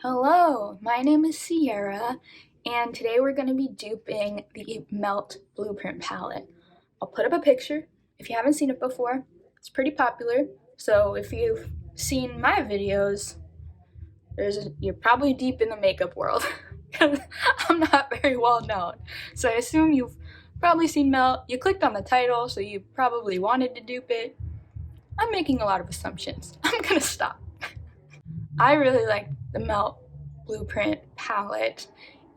Hello, my name is Sierra, and today we're going to be duping the Melt Blueprint palette. I'll put up a picture. If you haven't seen it before, it's pretty popular, so if you've seen my videos, you're probably deep in the makeup world. I'm not very well known, so I assume you've probably seen Melt. You clicked on the title, so you probably wanted to dupe it. I'm making a lot of assumptions. I'm gonna stop. I really like the Melt Blueprint palette,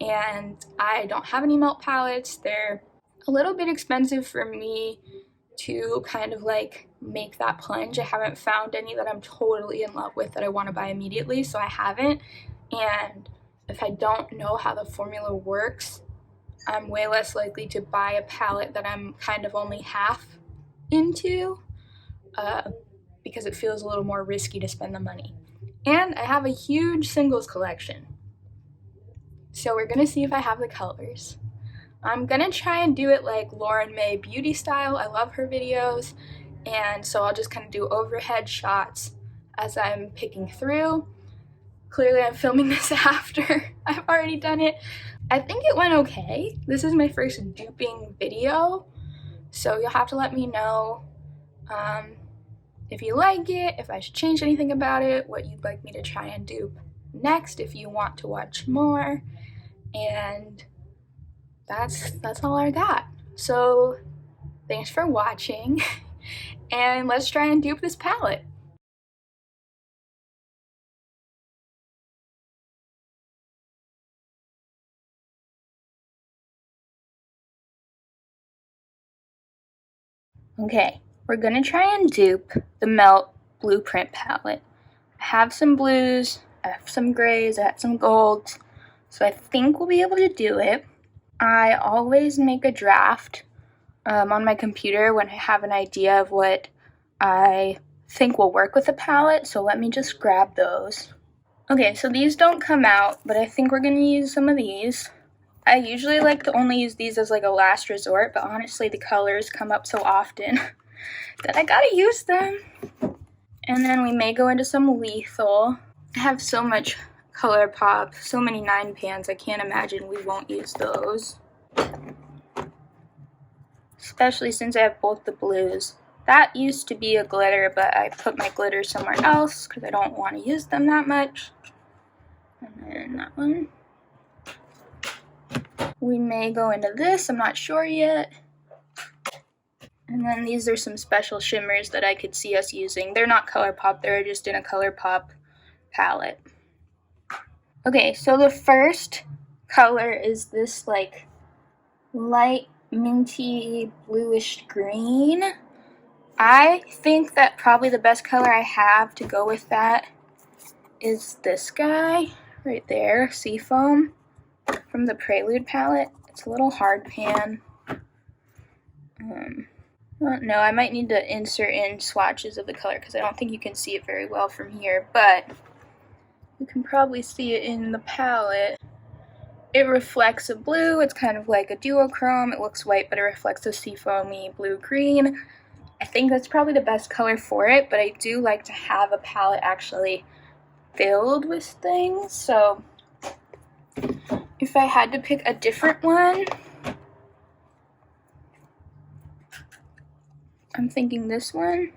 and I don't have any Melt palettes. They're a little bit expensive for me to kind of like make that plunge. I haven't found any that I'm totally in love with that I want to buy immediately, so I haven't. And if I don't know how the formula works, I'm way less likely to buy a palette that I'm kind of only half into, because it feels a little more risky to spend the money. And I have a huge singles collection. So we're gonna see if I have the colors. I'm gonna try and do it like Lauren May beauty style. I love her videos. And so I'll just kind of do overhead shots as I'm picking through. Clearly I'm filming this after I've already done it. I think it went okay. This is my first duping video. So you'll have to let me know if you like it, if I should change anything about it, what you'd like me to try and dupe next, if you want to watch more. And that's all I got. So thanks for watching, and let's try and dupe this palette. Okay, we're gonna try and dupe the Melt Blueprint palette. I have some blues, I have some grays, I have some golds, so I think we'll be able to do it. I always make a draft on my computer when I have an idea of what I think will work with the palette, so let me just grab those. Okay, so these don't come out, but I think we're gonna use some of these. I usually like to only use these as like a last resort, but honestly the colors come up so often that I gotta use them. And then we may go into some lethal. I have so much Colourpop, so many 9 pans, I can't imagine we won't use those. Especially since I have both the blues. That used to be a glitter, but I put my glitter somewhere else because I don't want to use them that much. And then that one. We may go into this, I'm not sure yet. And then these are some special shimmers that I could see us using. They're not Colourpop, they're just in a Colourpop palette. Okay, so the first color is this like light minty bluish green. I think that probably the best color I have to go with that is this guy right there, Seafoam, from the Prelude palette. It's a little hard pan. No, I might need to insert in swatches of the color because I don't think you can see it very well from here, but you can probably see it in the palette. It reflects a blue, it's kind of like a duochrome. It looks white, but it reflects a seafoamy blue-green. I think that's probably the best color for it, but I do like to have a palette actually filled with things, so if I had to pick a different one, I'm thinking this one.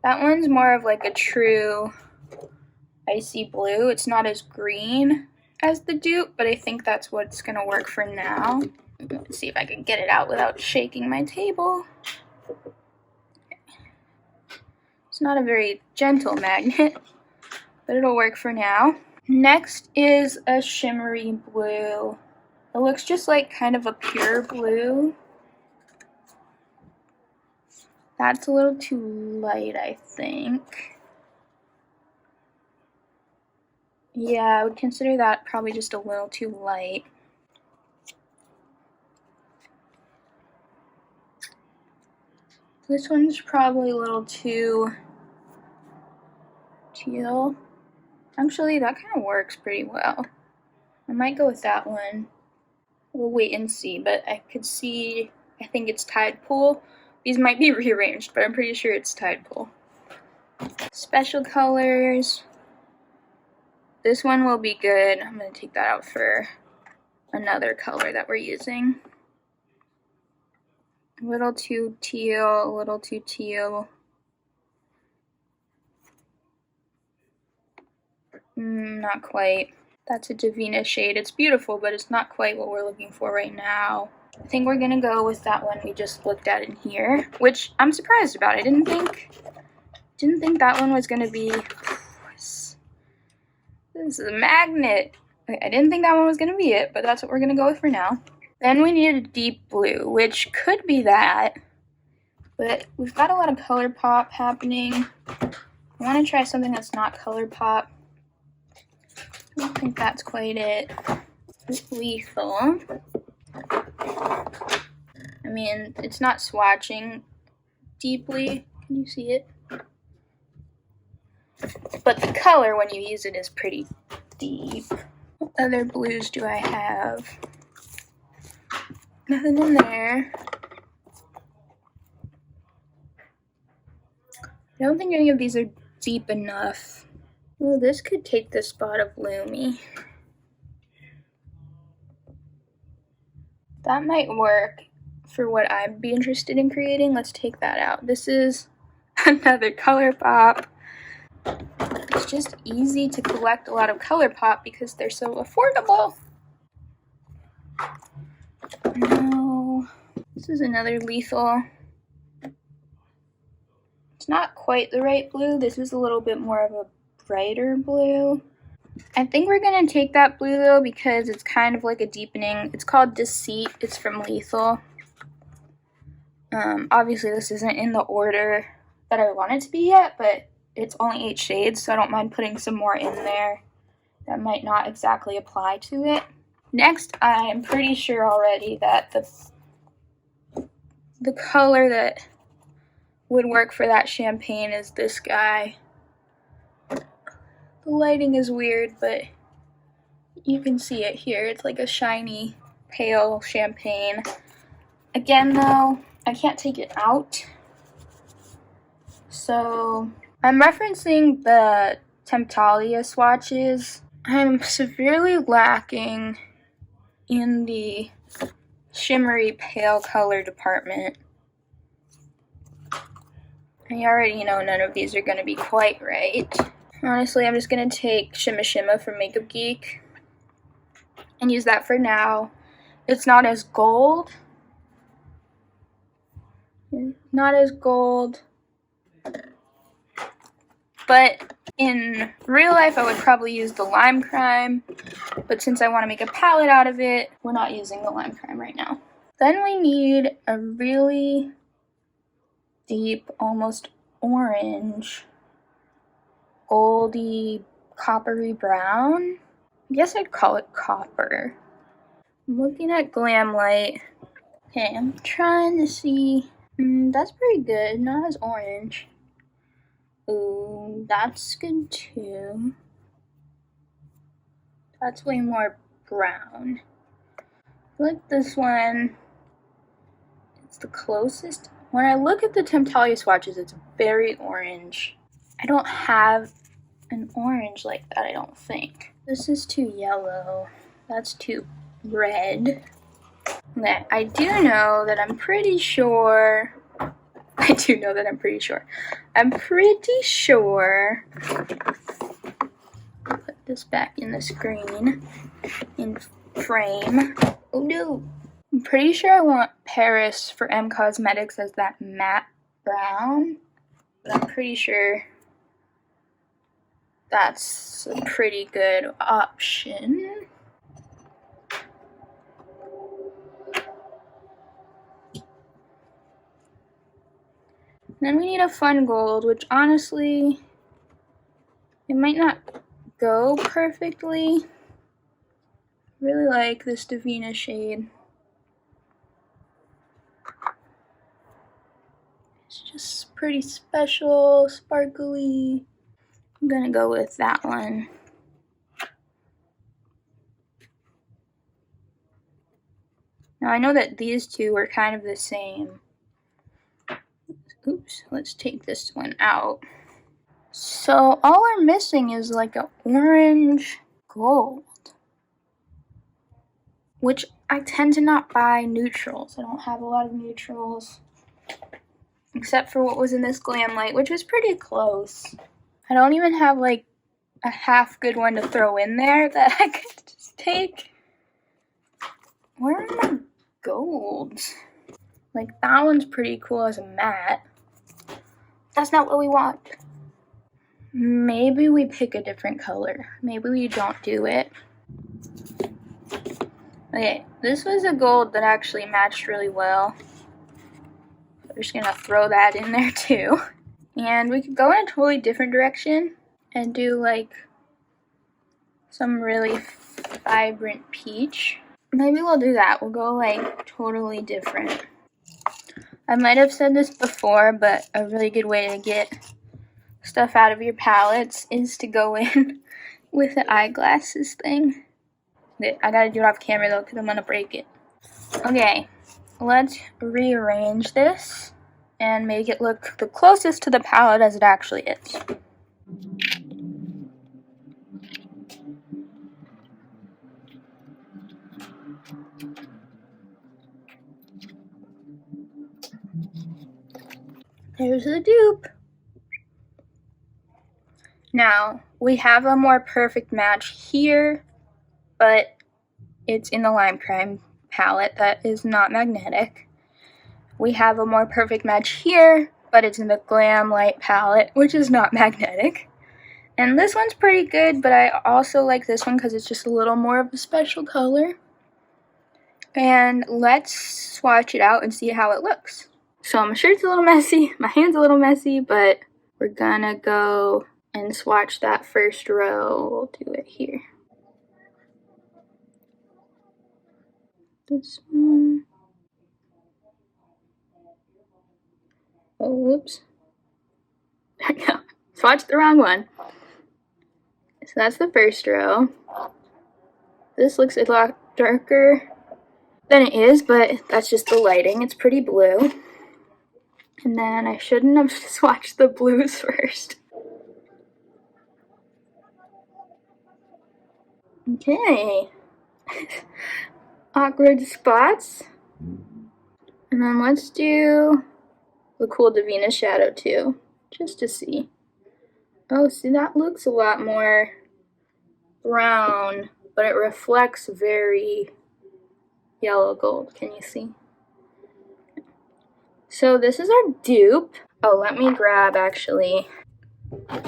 That one's more of like a true icy blue. It's not as green as the dupe, but I think that's what's gonna work for now. Let's see if I can get it out without shaking my table. It's not a very gentle magnet, but it'll work for now. Next is a shimmery blue. It looks just like kind of a pure blue. That's a little too light, I think. Yeah, I would consider that probably just a little too light. This one's probably a little too teal. Actually, that kind of works pretty well. I might go with that one. We'll wait and see, but I could see, I think it's Tide Pool. These might be rearranged, but I'm pretty sure it's Tide Pool. Special colors. this one will be good. I'm going to take that out for another color that we're using. A little too teal, a little too teal. Not quite. That's a Devinah shade. It's beautiful, but it's not quite what we're looking for right now. I think we're gonna go with that one we just looked at in here, which I'm surprised about. I didn't think that one was gonna be. This is a magnet. I didn't think that one was gonna be it, but that's what we're gonna go with for now. Then we needed a deep blue, which could be that, but we've got a lot of Colourpop happening. I want to try something that's not Colourpop. I don't think that's quite it. Lethal. I mean, it's not swatching deeply. Can you see it? But the color when you use it is pretty deep. What other blues do I have? Nothing in there. I don't think any of these are deep enough. Well, this could take the spot of Lumi. That might work for what I'd be interested in creating. Let's take that out. This is another Colourpop. It's just easy to collect a lot of Colourpop because they're so affordable. No, this is another Lethal. It's not quite the right blue. This is a little bit more of a brighter blue. I think we're gonna take that blue though because it's kind of like a deepening. It's called Deceit. It's from Lethal. Obviously this isn't in the order that I want it to be yet, but it's only 8 shades, so I don't mind putting some more in there that might not exactly apply to it. Next, I'm pretty sure already that the color that would work for that champagne is this guy. The lighting is weird, but you can see it here. It's like a shiny, pale champagne. Again, though, I can't take it out. So I'm referencing the Temptalia swatches. I'm severely lacking in the shimmery pale color department. I already know none of these are going to be quite right. Honestly, I'm just going to take Shimma from Makeup Geek and use that for now. It's not as gold. Not as gold. But in real life, I would probably use the Lime Crime. But since I want to make a palette out of it, we're not using the Lime Crime right now. Then we need a really deep, almost orange, goldy, coppery brown. I guess I'd call it copper. I'm looking at Glamlite. Okay, I'm trying to see. That's pretty good, not as orange. Ooh, that's good too. That's way more brown. I like this one. It's the closest. When I look at the Temptalia swatches, it's very orange. I don't have an orange like that, I don't think. This is too yellow. That's too red. Okay, I do know that I'm pretty sure. I'm pretty sure. Put this back in the screen, in frame. Oh no. I'm pretty sure I want Paris for M Cosmetics as that matte brown, but I'm pretty sure that's a pretty good option. Then we need a fun gold, which honestly, it might not go perfectly. I really like this Devinah shade. It's just pretty special, sparkly. I'm gonna go with that one. Now I know that these two are kind of the same. Oops, let's take this one out. So all we're missing is like an orange gold, which I tend to not buy neutrals. I don't have a lot of neutrals, except for what was in this Glamlite, which was pretty close. I don't even have like a half good one to throw in there that I could just take. Where are my golds? Like, that one's pretty cool as a matte. That's not what we want. Maybe we pick a different color. Maybe we don't do it. Okay, this was a gold that actually matched really well. We're just gonna throw that in there too. And we could go in a totally different direction and do like some really vibrant peach. Maybe we'll do that. We'll go like totally different. I might have said this before, but a really good way to get stuff out of your palettes is to go in with the eyeglasses thing. I gotta do it off camera though, because I'm gonna break it. Okay, let's rearrange this and make it look the closest to the palette as it actually is. There's the dupe. Now, we have a more perfect match here, but it's in the Lime Crime palette that is not magnetic. We have a more perfect match here, but it's in the Glamlite palette, which is not magnetic. And this one's pretty good, but I also like this one because it's just a little more of a special color. And let's swatch it out and see how it looks. So my shirt's a little messy, my hand's a little messy, but we're gonna go and swatch that first row. We'll do it here. This one. Oh, whoops. There we go. Swatched the wrong one. So that's the first row. This looks a lot darker than it is, but that's just the lighting. It's pretty blue. And then I shouldn't have swatched the blues first. Okay. Awkward spots. And then let's do the cool Devinah shadow too, just to see. Oh, see, that looks a lot more brown, but it reflects very yellow gold. Can you see? So this is our dupe. Oh, let me grab actually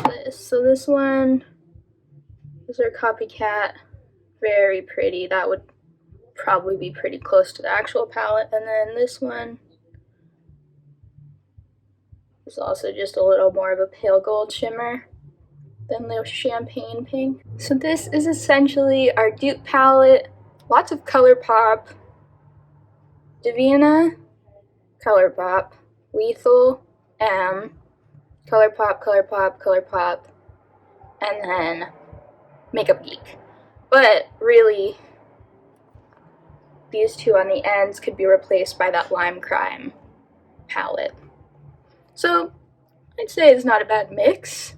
this. So this one is our copycat. Very pretty. That would probably be pretty close to the actual palette. And then this one is also just a little more of a pale gold shimmer than the champagne pink. So this is essentially our dupe palette. Lots of Colourpop, Devinah, Colourpop, Lethal, Emme, Colourpop, Colourpop, Colourpop, and then Makeup Geek. But really, these two on the ends could be replaced by that Lime Crime palette. So I'd say it's not a bad mix.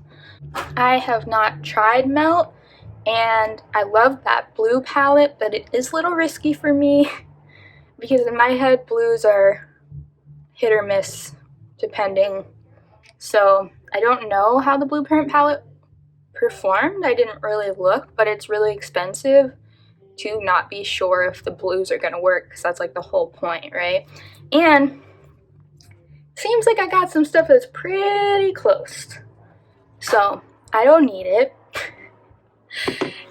I have not tried Melt, and I love that blue palette, but it is a little risky for me because in my head blues are hit or miss depending. So I don't know how the Blueprint palette performed. I didn't really look, but it's really expensive to not be sure if the blues are gonna work, because that's like the whole point, right? And seems like I got some stuff that's pretty close, so I don't need it.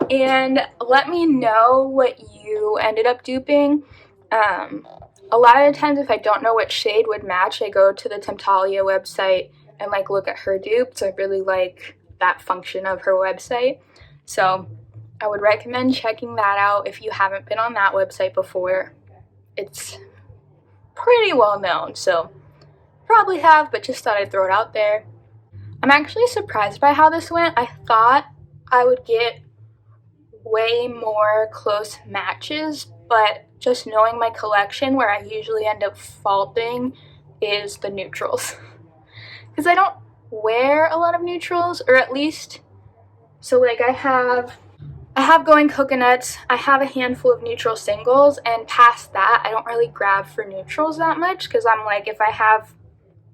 And let me know what you ended up duping. A lot of the times if I don't know what shade would match, I go to the Temptalia website and like look at her dupes. I really like that function of her website, so I would recommend checking that out if you haven't been on that website before. It's pretty well known, so probably have, but just thought I'd throw it out there. I'm actually surprised by how this went. I thought I would get way more close matches, but just knowing my collection, where I usually end up faulting is the neutrals. Because I don't wear a lot of neutrals, or at least, so like I have Going Coconuts, I have a handful of neutral singles, and past that, I don't really grab for neutrals that much, because I'm like, if I have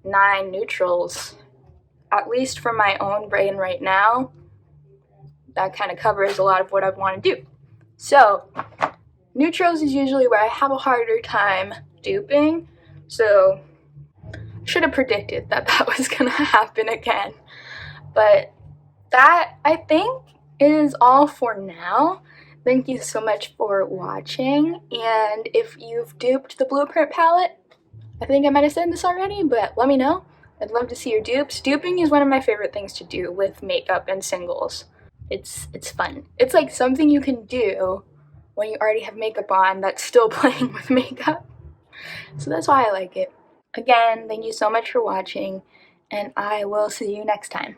9 neutrals, at least for my own brain right now, that kind of covers a lot of what I want to do. So, neutrals is usually where I have a harder time duping, so I should have predicted that that was going to happen again. But that, I think, is all for now. Thank you so much for watching, and if you've duped the Blueprint palette, I think I might have said this already, but let me know. I'd love to see your dupes. Duping is one of my favorite things to do with makeup and singles. It's fun. It's like something you can do when you already have makeup on that's still playing with makeup. So that's why I like it. Again, thank you so much for watching, and I will see you next time.